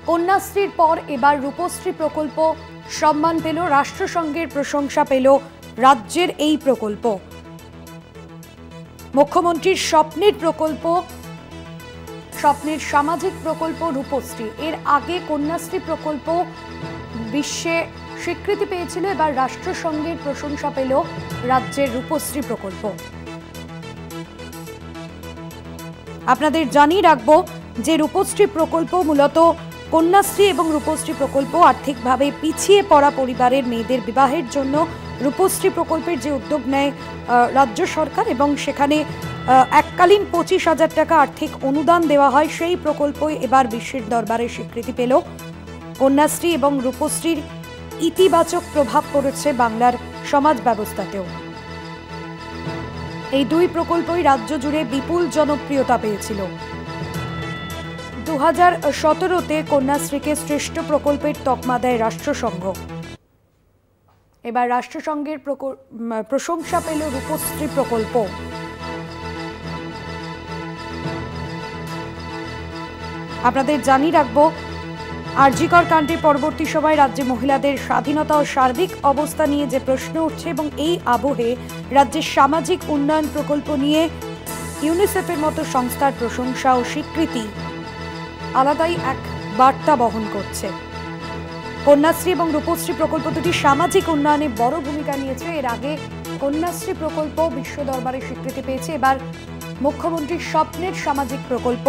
কন্যাশ্রীর পর এবার রূপশ্রী প্রকল্প সম্মান পেল। রাষ্ট্রসংঘের প্রশংসা পেল রাজ্যের এই প্রকল্প। মুখ্যমন্ত্রীর স্বপ্নের প্রকল্প, স্বপ্নের সামাজিক প্রকল্প রূপশ্রী, এর আগে কন্যাশ্রী প্রকল্প বিশ্বে স্বীকৃতি পেয়েছিল। এবার রাষ্ট্রসংঘের প্রশংসা পেল রাজ্যের রূপশ্রী প্রকল্প। আপনাদের জানিয়ে রাখবো যে রূপশ্রী প্রকল্প মূলত কন্যাশ্রী এবং রূপশ্রী প্রকল্প আর্থিকভাবে পিছিয়ে পড়া পরিবারের মেয়েদের বিবাহের জন্য রূপশ্রী প্রকল্পের যে উদ্যোগ নেয় রাজ্য সরকার, এবং সেখানে এককালীন 25,000 টাকা আর্থিক অনুদান দেওয়া হয়, সেই প্রকল্পই এবার বিশ্বের দরবারে স্বীকৃতি পেল। কন্যাশ্রী এবং রূপশ্রীর ইতিবাচক প্রভাব পড়েছে বাংলার সমাজ ব্যবস্থাতেও। এই দুই প্রকল্পই রাজ্য জুড়ে বিপুল জনপ্রিয়তা পেয়েছিল। 2017-তে কন্যাশ্রীকে শ্রেষ্ঠ প্রকল্পের তকমা দেয় রাষ্ট্রসংঘ। এবার রাষ্ট্রসংঘের প্রশংসা পেল রূপশ্রী প্রকল্প। আপনাদের জানিয়ে রাখবো, আরজিকর কাণ্ডের পরবর্তী সময় রাজ্যে মহিলাদের স্বাধীনতা ও সার্বিক অবস্থা নিয়ে যে প্রশ্ন উঠছে, এবং এই আবহে রাজ্যের সামাজিক উন্নয়ন প্রকল্প নিয়ে ইউনিসেফের মতো সংস্থার প্রশংসা ও স্বীকৃতি আলাদাই এক বার্তা বহন করছে। কন্যাশ্রী এবং রূপশ্রী প্রকল্প দুটি সামাজিক উন্নয়নে বড় ভূমিকা নিয়েছে। এর আগে কন্যাশ্রী প্রকল্প বিশ্ব দরবারে স্বীকৃতি পেয়েছে। এবার মুখ্যমন্ত্রীর স্বপ্নের সামাজিক প্রকল্প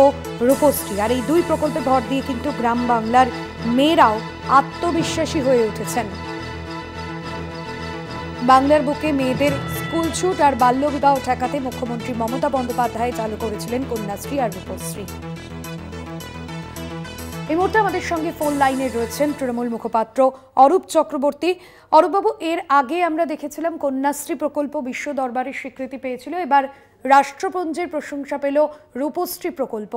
রূপশ্রী, আর এই দুই প্রকল্পে ভর দিয়ে কিন্তু গ্রাম বাংলার মেয়েরাও আত্মবিশ্বাসী হয়ে উঠেছেন। বাংলার বুকে মেয়েদের স্কুল ছুট আর বাল্যবিবাহ ঠেকাতে মুখ্যমন্ত্রী মমতা বন্দ্যোপাধ্যায় চালু করেছিলেন কন্যাশ্রী আর রূপশ্রী। এই মুহূর্তে আমাদের সঙ্গে ফোন লাইনে রয়েছেন তৃণমূল মুখপাত্র অরূপ চক্রবর্তী। অরূপবাবু, এর আগে আমরা দেখেছিলাম কন্যাশ্রী প্রকল্প বিশ্ব দরবারে স্বীকৃতি পেয়েছিল, এবার রাষ্ট্রপুঞ্জের প্রশংসা পেল রূপশ্রী প্রকল্প,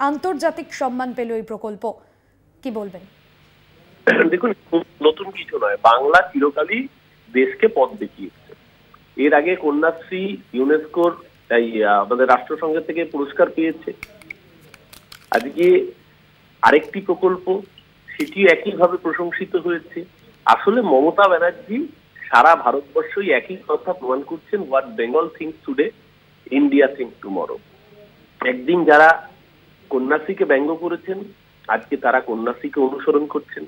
আন্তর্জাতিক সম্মান পেল এই প্রকল্প, কি বলবেন? দেখুন, নতুন কিছু নয়, বাংলা চিরকালই দেশকে পথ দেখিয়েছে। এর আগে কন্যাশ্রী ইউনেস্কোর আমাদের রাষ্ট্রসংঘের থেকে পুরস্কার পেয়েছে। আজকে আরেকটি প্রকল্প, সেটিও একইভাবে প্রশংসিত হয়েছে। আসলে মমতা ব্যানার্জি সারা ভারতবর্ষই একই কথা প্রমাণ করছেন, what Bengal thinks today, India thinks tomorrow. একদিন যারা কন্যাশ্রীকে ব্যঙ্গ করেছেন, আজকে তারা কন্যাশ্রীকে অনুসরণ করছেন।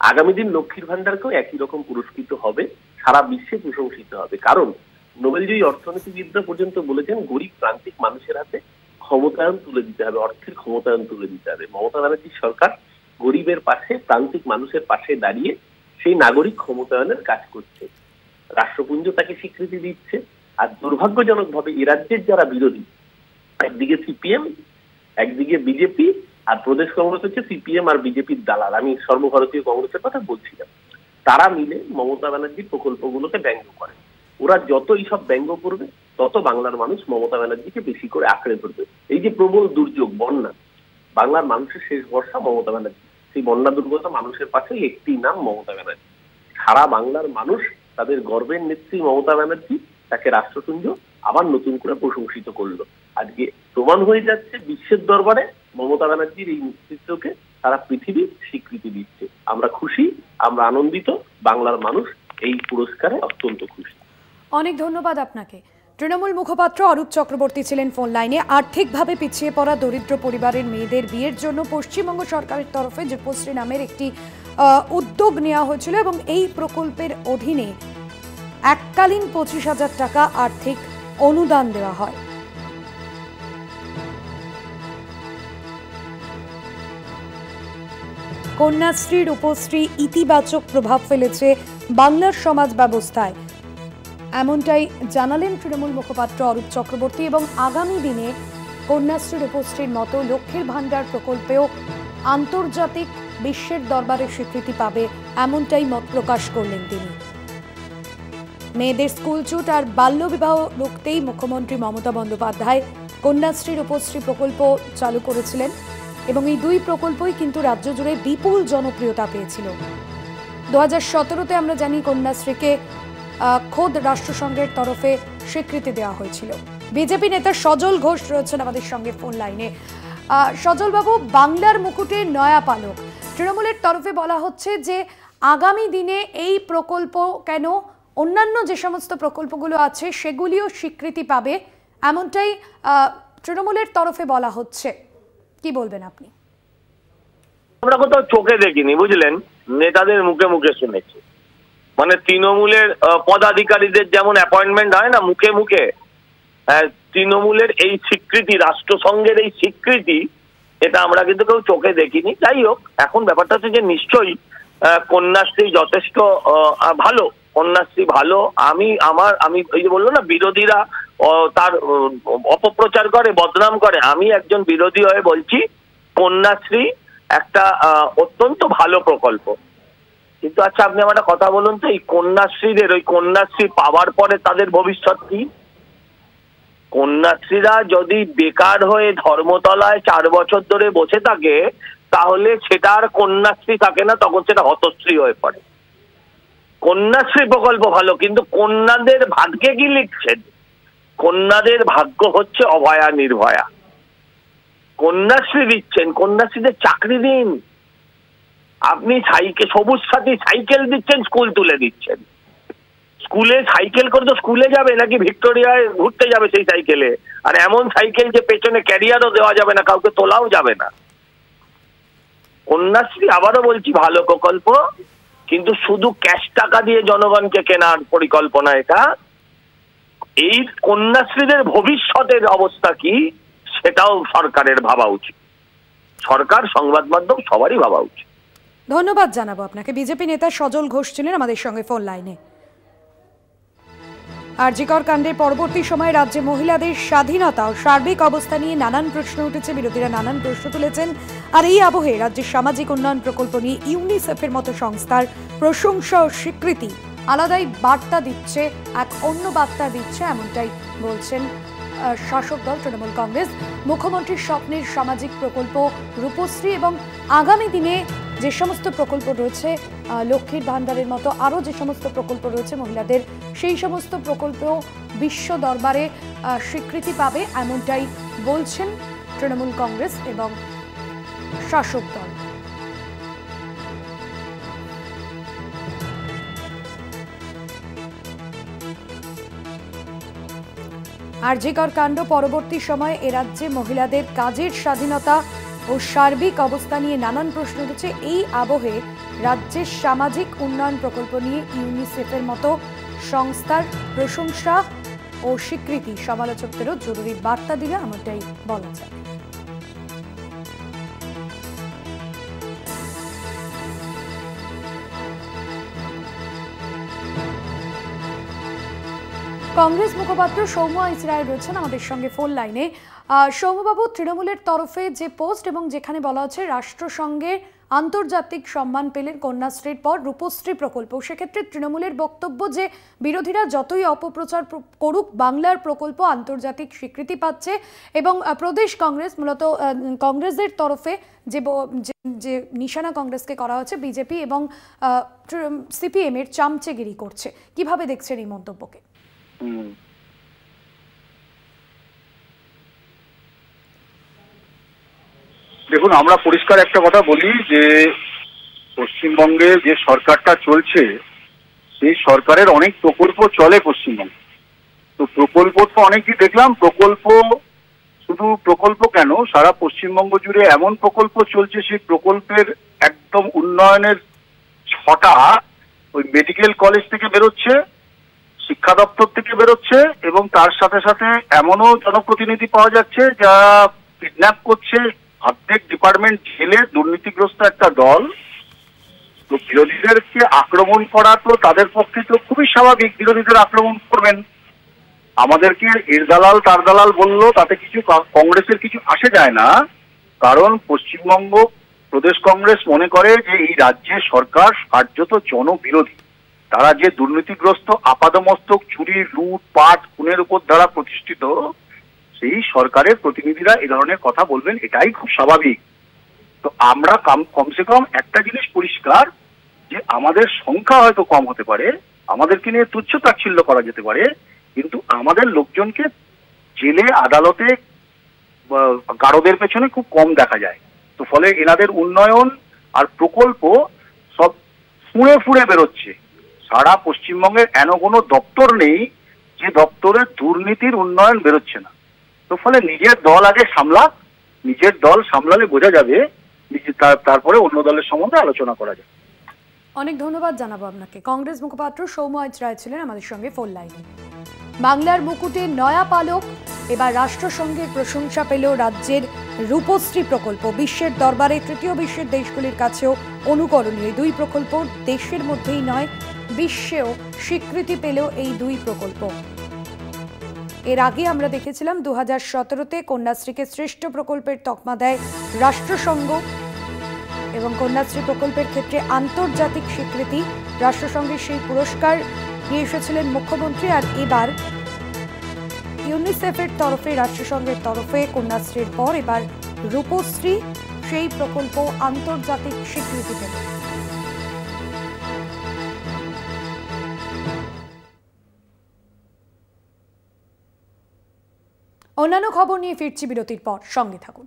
আগামী দিন লক্ষ্মীর ভান্ডারকেও একই রকম পুরস্কৃত হবে, সারা বিশ্বে প্রশংসিত হবে। কারণ নোবেলজয়ী অর্থনীতিবিদরা পর্যন্ত বলেছেন, গরিব প্রান্তিক মানুষের হাতে ক্ষমতায়ন তুলে দিতে হবে, অর্থের ক্ষমতায়ন তুলে দিতে হবে। মমতা ব্যানার্জির সরকার গরিবের পাশে, প্রান্তিক মানুষের পাশে দাঁড়িয়ে সেই নাগরিক ক্ষমতায়নের কাজ করছে। রাষ্ট্রপুঞ্জ তাকে স্বীকৃতি দিচ্ছে। আর দুর্ভাগ্যজনকভাবে এ রাজ্যের যারা বিরোধী, একদিকে সিপিএম, একদিকে বিজেপি, আর প্রদেশ কংগ্রেস হচ্ছে সিপিএম আর বিজেপির দালাল, আমি সর্বভারতীয় কংগ্রেসের কথা বলছিলাম, তারা মিলে মমতা ব্যানার্জির প্রকল্পগুলোকে ব্যঙ্গ করে। ওরা যত এইসব ব্যঙ্গ করবে, তত বাংলার মানুষ মমতা ব্যানার্জিকে বেশি করে আঁকড়ে ধরবে। এই যে প্রবল দুর্যোগ বন্যা, বাংলার মানুষের শেষ ভরসা মমতা ব্যানার্জি। সেই বন্যা দুর্গত মানুষের পাশে একটি নাম মমতা ব্যানার্জি। সারা বাংলার মানুষ তাদের গর্বের নেত্রী মমতা ব্যানার্জি, তাকে রাষ্ট্রপুঞ্জ আবার নতুন করে প্রশংসিত করলো। আজকে প্রমাণ হয়ে যাচ্ছে বিশ্বের দরবারে মমতা ব্যানার্জির এই নেতৃত্বকে সারা পৃথিবী স্বীকৃতি দিচ্ছে। আমরা খুশি, আমরা আনন্দিত, বাংলার মানুষ এই পুরস্কারে অত্যন্ত খুশি। অনেক ধন্যবাদ আপনাকে। তৃণমূল মুখপাত্র অরূপ চক্রবর্তী ছিলেন ফোন লাইনে। আর্থিকভাবে পিছিয়ে পড়া দরিদ্র পরিবারের মেয়েদের বিয়ের জন্য পশ্চিমবঙ্গ সরকারের তরফে রূপশ্রী নামের একটি উদ্যোগ নেওয়া হয়েছিল, এবং এই প্রকল্পের অধীনে এককালীন 25,000 টাকা আর্থিক অনুদান দেওয়া হয়। কন্যাশ্রী রূপশ্রী ইতিবাচক প্রভাব ফেলেছে বাংলার সমাজ ব্যবস্থায়, এমনটাই জানালেন তৃণমূল মুখপাত্র অরূপ চক্রবর্তী। এবং আগামী দিনে কন্যাশ্রী রূপশ্রীর মতো লক্ষ্মীর ভান্ডার প্রকল্পেও আন্তর্জাতিক বিশ্বের দরবারে স্বীকৃতি পাবে, এমনটাই মত প্রকাশ করলেন তিনি। মেয়েদের স্কুল ছুট আর বাল্যবিবাহ রুখতেই মুখ্যমন্ত্রী মমতা বন্দ্যোপাধ্যায় কন্যাশ্রী রূপশ্রী প্রকল্প চালু করেছিলেন। এবং এই দুই প্রকল্পই কিন্তু রাজ্য জুড়ে বিপুল জনপ্রিয়তা পেয়েছিল। 2017-তে আমরা জানি কন্যাশ্রীকে খোদ রাষ্ট্রসংঘের তরফে স্বীকৃতি দেওয়া হয়েছিল। বিজেপি নেতা সজল ঘোষ রয়েছেন আমাদের সঙ্গে ফোন লাইনে। সজল বাবু, বাংলার মুকুটে নয়া পালক, তৃণমূলের তরফে বলা হচ্ছে যে আগামী দিনে এই প্রকল্প কেন অন্যান্য যে সমস্ত প্রকল্পগুলো আছে সেগুলিও স্বীকৃতি পাবে, এমনটাই তৃণমূলের তরফে বলা হচ্ছে। কি বলবেন আপনি? আমরা কোথাও চোখে দেখিনি, বুঝলেন, নেতাদের মুখে মুখে শুনেছি। মানে তৃণমূলের পদাধিকারীদের যেমন অ্যাপয়েন্টমেন্ট হয় না মুখে মুখে, তৃণমূলের এই স্বীকৃতি, রাষ্ট্রসংঘের এই স্বীকৃতি, এটা আমরা কিন্তু কেউ চোখে দেখিনি। যাই হোক, এখন ব্যাপারটা হচ্ছে যে নিশ্চয়ই কন্যাশ্রী যথেষ্ট ভালো, কন্যাশ্রী ভালো। আমি এই যে বললো না বিরোধীরা তার অপপ্রচার করে, বদনাম করে, আমি একজন বিরোধী হয়ে বলছি কন্যাশ্রী একটা অত্যন্ত ভালো প্রকল্প। কিন্তু আচ্ছা, আপনি আমার একটা কথা বলুন তো, এই কন্যাশ্রীদের, ওই কন্যাশ্রী পাওয়ার পরে তাদের ভবিষ্যৎ কি? কন্যাশ্রীরা যদি বেকার হয়ে ধর্মতলায় 4 বছর ধরে বসে থাকে, তাহলে সেটা আর কন্যাশ্রী থাকে না, তখন সেটা হতশ্রী হয়ে পড়ে। কন্যাশ্রী প্রকল্প ভালো, কিন্তু কন্যাদের ভাগ্যে কি লিখছেন? কন্যাদের ভাগ্য হচ্ছে অভয়া নির্ভয়া। কন্যাশ্রী দিচ্ছেন, কন্যাশ্রীদের চাকরি দিন। আপনি সবুজ সাথী সাইকেল দিচ্ছেন, স্কুল তুলে দিচ্ছেন। স্কুলে সাইকেল করে তো স্কুলে যাবে নাকি ভিক্টোরিয়ায় ঘুরতে যাবে সেই সাইকেলে? আর এমন সাইকেল যে পেছনে ক্যারিয়ারও দেওয়া যাবে না, কাউকে তোলাও যাবে না। কন্যাশ্রী আবারও বলছি ভালো প্রকল্প, কিন্তু শুধু ক্যাশ টাকা দিয়ে জনগণকে কেনার পরিকল্পনা এটা। এই কন্যাশ্রীদের ভবিষ্যতের অবস্থা কি সেটাও সরকারের ভাবা উচিত। সরকার, সংবাদ মাধ্যম সবারই ভাবা উচিত। ধন্যবাদ জানাবো আপনাকে। বিজেপি নেতা সজল ঘোষ ছিলেন আমাদের সঙ্গে ফোন লাইনে। আরজিকর কাণ্ডের পরবর্তী সময়ে রাজ্যে মহিলাদের স্বাধীনতা ও সার্বিক অবস্থা নিয়ে নানান প্রশ্ন উঠেছে, বিরোধীরা নানান প্রশ্ন তুলেছেন। আর এই আবহে রাজ্যের সামাজিক উন্নয়ন প্রকল্প নিয়ে ইউনিসেফের মতো সংস্থার প্রশংসা ও স্বীকৃতি আলাদাই বার্তা দিচ্ছে, এক অন্য বার্তা দিচ্ছে, এমনটাই বলছেন শাসক দল তৃণমূল কংগ্রেস। মুখ্যমন্ত্রীর স্বপ্নের সামাজিক প্রকল্প রূপশ্রী এবং আগামী দিনে যে সমস্ত প্রকল্প রয়েছে, লক্ষ্মীর ভান্ডারের মতো আরও যে সমস্ত প্রকল্প রয়েছে মহিলাদের, সেই সমস্ত প্রকল্প বিশ্ব দরবারে স্বীকৃতি পাবে, এমনটাই বলছেন তৃণমূল কংগ্রেস এবং শাসক দল। আরজিকর কাণ্ড পরবর্তী সময়ে এ রাজ্যে মহিলাদের কাজের স্বাধীনতা ও সার্বিক অবস্থা নিয়ে নানান প্রশ্ন উঠেছে। এই আবহে রাজ্যের সামাজিক উন্নয়ন প্রকল্প নিয়ে ইউনিসেফের মতো সংস্থার প্রশংসা ও স্বীকৃতি সমালোচকদেরও জরুরি বার্তা দিলে এমনটাই বলা যায়। কংগ্রেস মুখপাত্র সৌম্য ইসরায়েল রয়েছেন আমাদের সঙ্গে ফোন লাইনে। সৌম্যবাবু, তৃণমূলের তরফে যে পোস্ট এবং যেখানে বলা হচ্ছে রাষ্ট্রসংঘের আন্তর্জাতিক সম্মান পেলেন কন্যাশ্রীর পর রূপশ্রী প্রকল্প, সেক্ষেত্রে তৃণমূলের বক্তব্য যে বিরোধীরা যতই অপপ্রচার করুক, বাংলার প্রকল্প আন্তর্জাতিক স্বীকৃতি পাচ্ছে এবং প্রদেশ কংগ্রেস, মূলত কংগ্রেসের তরফে যে নিশানা কংগ্রেসকে করা হচ্ছে, বিজেপি এবং সিপিএম এর চামচেগিরি করছে। কিভাবে দেখছেন এই মন্তব্যকে? দেখুন, আমরা পরিষ্কার একটা কথা বলি যে পশ্চিমবঙ্গে যে সরকারটা চলছে সেই সরকারের অনেক প্রকল্প চলে পশ্চিমবঙ্গে। তো প্রকল্প তো অনেকই দেখলাম, শুধু প্রকল্প কেন, সারা পশ্চিমবঙ্গ জুড়ে এমন প্রকল্প চলছে, সেই প্রকল্পের একদম উন্নয়নের ছটা ওই মেডিকেল কলেজ থেকে বেরোচ্ছে, শিক্ষা দপ্তর থেকে বেরোচ্ছে, এবং তার সাথে সাথে এমনও জনপ্রতিনিধি পাওয়া যাচ্ছে যারা কিডন্যাপ করছে, অর্ধেক ডিপার্টমেন্ট ঝেলে দুর্নীতিগ্রস্ত একটা দল। তো বিরোধীদেরকে আক্রমণ করা তো তাদের পক্ষে তো খুবই স্বাভাবিক, বিরোধীদের আক্রমণ করবেন। আমাদেরকে এর দালাল তার দালাল বললো তাতে কিছু কংগ্রেসের কিছু আসে যায় না, কারণ পশ্চিমবঙ্গ প্রদেশ কংগ্রেস মনে করে যে এই রাজ্যের সরকার কার্যত জনবিরোধী। তারা যে দুর্নীতিগ্রস্ত, আপাদমস্তক চুরি, লুট পাট, খুনের উপর দ্বারা প্রতিষ্ঠিত, সেই সরকারের প্রতিনিধিরা এ ধরনের কথা বলবেন, এটাই খুব স্বাভাবিক। তো আমরা কমসে কম একটা জিনিস পরিষ্কার, যে আমাদের সংখ্যা হয়তো কম হতে পারে, আমাদেরকে নিয়ে তুচ্ছ তাচ্ছিল্য করা যেতে পারে, কিন্তু আমাদের লোকজনকে জেলে আদালতে গারদের পেছনে খুব কম দেখা যায়। তো ফলে এনাদের উন্নয়ন আর প্রকল্প সব ফুঁড়ে ফুঁড়ে বেরোচ্ছে। সারা পশ্চিমবঙ্গের এমন কোনো দপ্তর নেই যে দপ্তরের দুর্নীতির উন্নয়ন বেরোচ্ছে না। তো ফলে নিজের দল আগে সামলা, নিজের দল সামলালে বোঝা যাবে, তারপরে অন্য দলের সম্বন্ধে আলোচনা করা যায়। অনেক ধন্যবাদ জানাবো আপনাকে। কংগ্রেস মুখপাত্র সৌম্য রায় ছিলেন আমাদের সঙ্গে ফোন লাইনে। বাংলার মুকুটে নয়া পালক, এবার রাষ্ট্রসংঘের প্রশংসা পেল রাজ্যের রূপশ্রী প্রকল্প। বিশ্বের দরবারে তৃতীয় বিশ্বের দেশগুলির কাছেও অনুকরণীয় দুই প্রকল্প, দেশের মধ্যেই নয় বিশ্বেও স্বীকৃতি পেল এই দুই প্রকল্প। এর আগে আমরা দেখেছিলাম 2017-তে কন্যাশ্রীকে শ্রেষ্ঠ প্রকল্পের তকমা দেয় রাষ্ট্রসংঘ, এবং কন্যাশ্রী প্রকল্পের ক্ষেত্রে আন্তর্জাতিক স্বীকৃতি, রাষ্ট্রসংঘের সেই পুরস্কার নিয়ে এসেছিলেন মুখ্যমন্ত্রী। আর এবার ইউনিসেফের তরফে, রাষ্ট্রসংঘের তরফে কন্যাশ্রীর পর এবার রূপশ্রী সেই প্রকল্প আন্তর্জাতিক স্বীকৃতি পেল। অন্যান্য খবর নিয়ে ফিরছি বিরতির পর, সঙ্গে থাকুন।